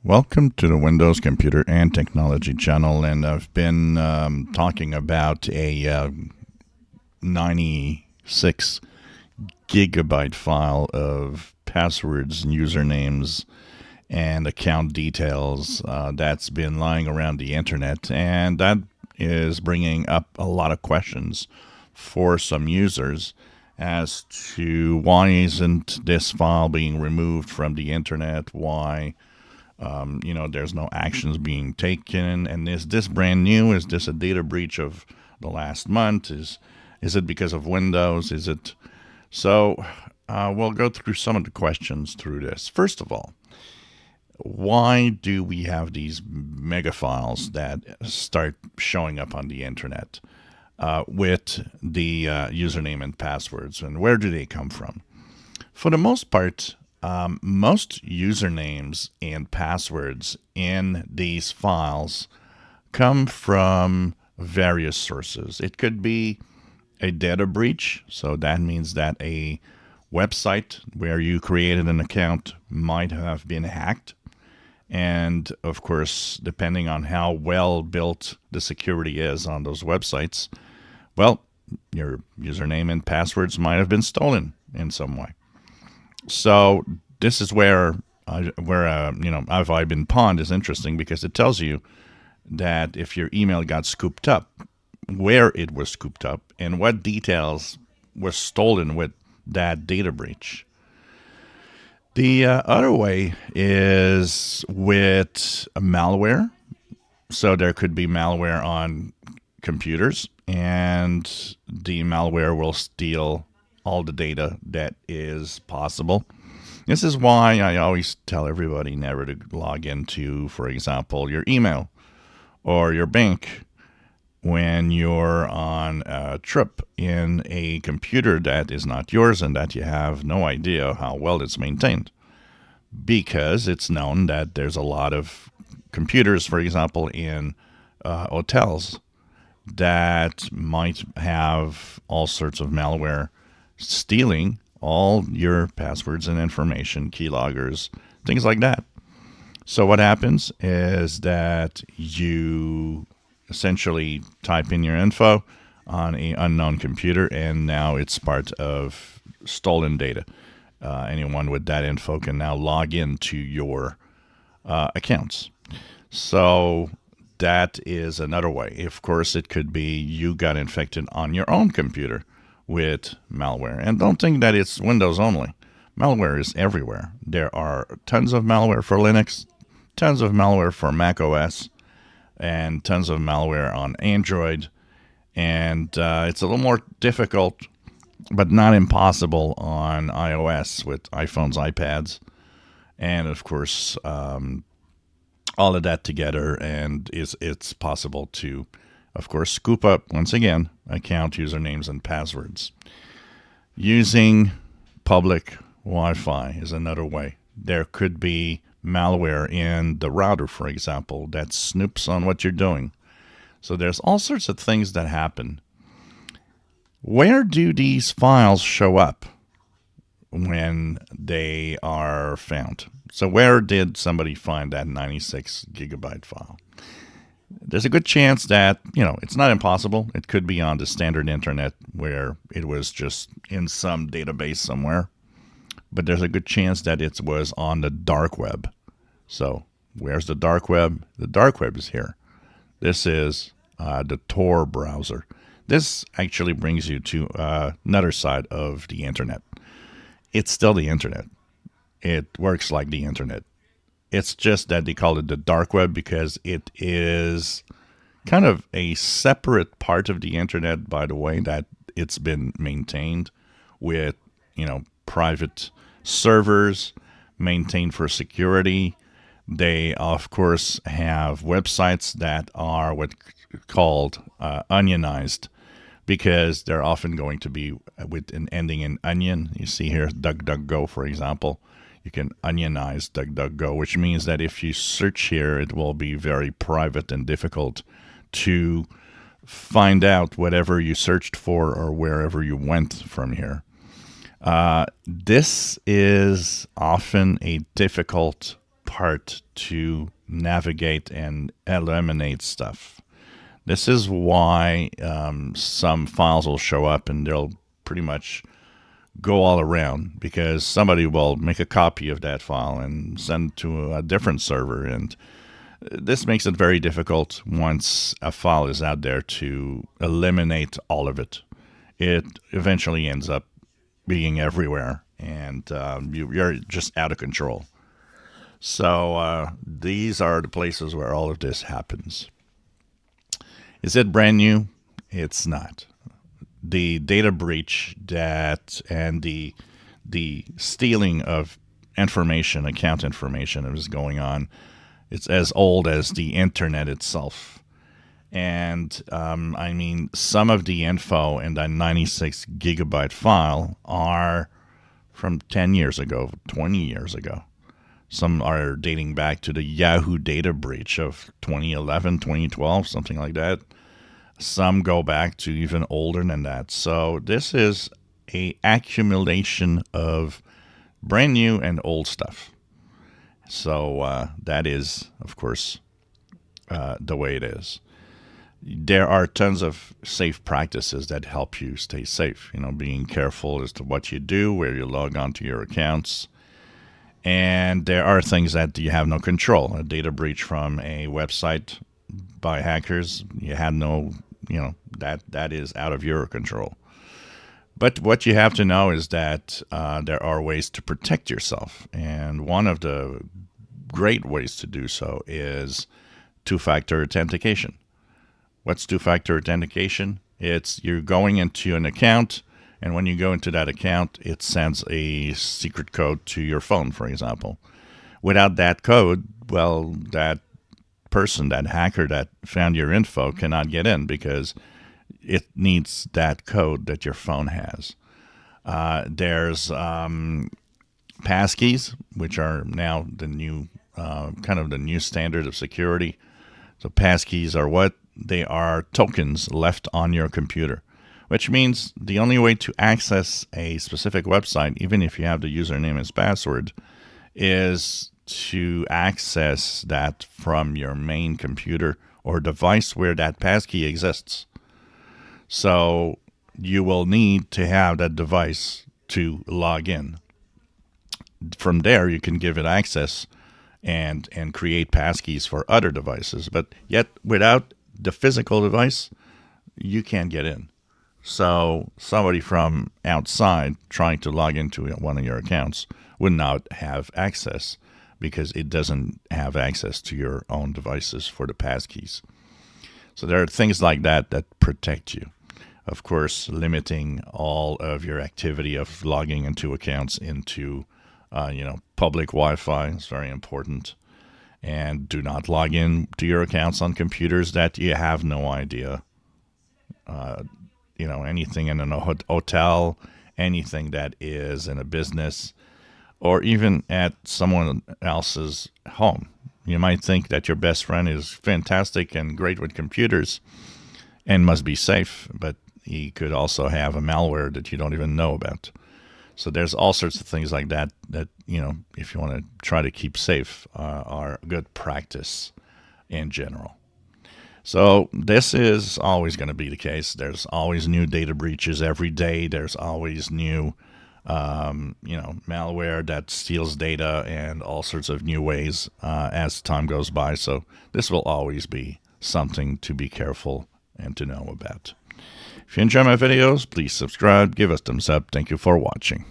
Welcome to the Windows Computer and Technology channel, and I've been talking about a 96 gigabyte file of passwords and usernames and account details that's been lying around the internet, and that is bringing up a lot of questions for some users as to why isn't this file being removed from the internet, why there's no actions being taken. And is this brand new? Is this a data breach of the last month? Is it because of Windows? Is it? So we'll go through some of the questions through this. First of all, why do we have these mega files that start showing up on the internet with the username and passwords, and where do they come from? For the most part, most usernames and passwords in these files come from various sources. It could be a data breach, so that means that a website where you created an account might have been hacked. And of course, depending on how well built the security is on those websites, well, your username and passwords might have been stolen in some way. So this is where Have I Been Pawned is interesting, because it tells you that if your email got scooped up, where it was scooped up, and what details were stolen with that data breach. The other way is with malware. So there could be malware on computers, and the malware will steal all the data that is possible. This is why I always tell everybody never to log into, for example, your email or your bank when you're on a trip in a computer that is not yours and that you have no idea how well it's maintained. Because it's known that there's a lot of computers, for example, in hotels that might have all sorts of malware stealing all your passwords and information, keyloggers, things like that. So what happens is that you essentially type in your info on an unknown computer, and now it's part of stolen data. Anyone with that info can now log into your accounts. So that is another way. Of course, it could be you got infected on your own computer with malware. And don't think that it's Windows only. Malware is everywhere. There are tons of malware for Linux, tons of malware for Mac OS, and tons of malware on Android. And it's a little more difficult, but not impossible, on iOS with iPhones, iPads, and of course, all of that together. And it's possible to, of course, scoop up, once again, account usernames and passwords. Using public Wi-Fi is another way. There could be malware in the router, for example, that snoops on what you're doing. So there's all sorts of things that happen. Where do these files show up when they are found? So where did somebody find that 96 gigabyte file? There's a good chance that, it's not impossible. It could be on the standard internet where it was just in some database somewhere. But there's a good chance that it was on the dark web. So where's the dark web? The dark web is here. This is the Tor browser. This actually brings you to another side of the internet. It's still the internet. It works like the internet. It's just that they call it the dark web because it is kind of a separate part of the internet, by the way, that it's been maintained with, private servers maintained for security. They, of course, have websites that are what's called onionized, because they're often going to be with an ending in onion. You see here, DuckDuckGo, for example. You can onionize DuckDuckGo, which means that if you search here, it will be very private and difficult to find out whatever you searched for or wherever you went from here. This is often a difficult part to navigate and eliminate stuff. This is why some files will show up and they'll pretty much go all around, because somebody will make a copy of that file and send it to a different server. And this makes it very difficult once a file is out there to eliminate all of it. It eventually ends up being everywhere, and you're just out of control. So these are the places where all of this happens. Is it brand new? It's not. The data breach and the stealing of information, account information that is going on, it's as old as the internet itself. And I mean, some of the info in that 96 gigabyte file are from 10 years ago, 20 years ago. Some are dating back to the Yahoo data breach of 2011, 2012, something like that. Some go back to even older than that. So this is an accumulation of brand new and old stuff. So that is, of course, the way it is. There are tons of safe practices that help you stay safe. You know, being careful as to what you do, where you log on to your accounts. And there are things that you have no control. A data breach from a website by hackers, you had no, that is out of your control. But what you have to know is that there are ways to protect yourself. And one of the great ways to do so is two-factor authentication. What's two-factor authentication? It's you're going into an account, and when you go into that account, it sends a secret code to your phone, for example. Without that code, well, that person, that hacker that found your info cannot get in, because it needs that code that your phone has. There's passkeys, which are now the new kind of the new standard of security. So passkeys are what? They are tokens left on your computer, which means the only way to access a specific website, even if you have the username as password, is to access that from your main computer or device where that passkey exists. So you will need to have that device to log in. From there, you can give it access and create passkeys for other devices. But yet, without the physical device, you can't get in. So somebody from outside trying to log into one of your accounts would not have access, because it doesn't have access to your own devices for the passkeys. So there are things like that that protect you. Of course, limiting all of your activity of logging into accounts into public Wi-Fi is very important. And do not log in to your accounts on computers that you have no idea. Anything in a hotel, anything that is in a business, or even at someone else's home. You might think that your best friend is fantastic and great with computers and must be safe, but he could also have a malware that you don't even know about. So there's all sorts of things like that if you want to try to keep safe, are good practice in general. So this is always going to be the case. There's always new data breaches every day. There's always new, malware that steals data and all sorts of new ways as time goes by. So this will always be something to be careful and to know about. If you enjoy my videos, please subscribe, give us a thumbs up. Thank you for watching.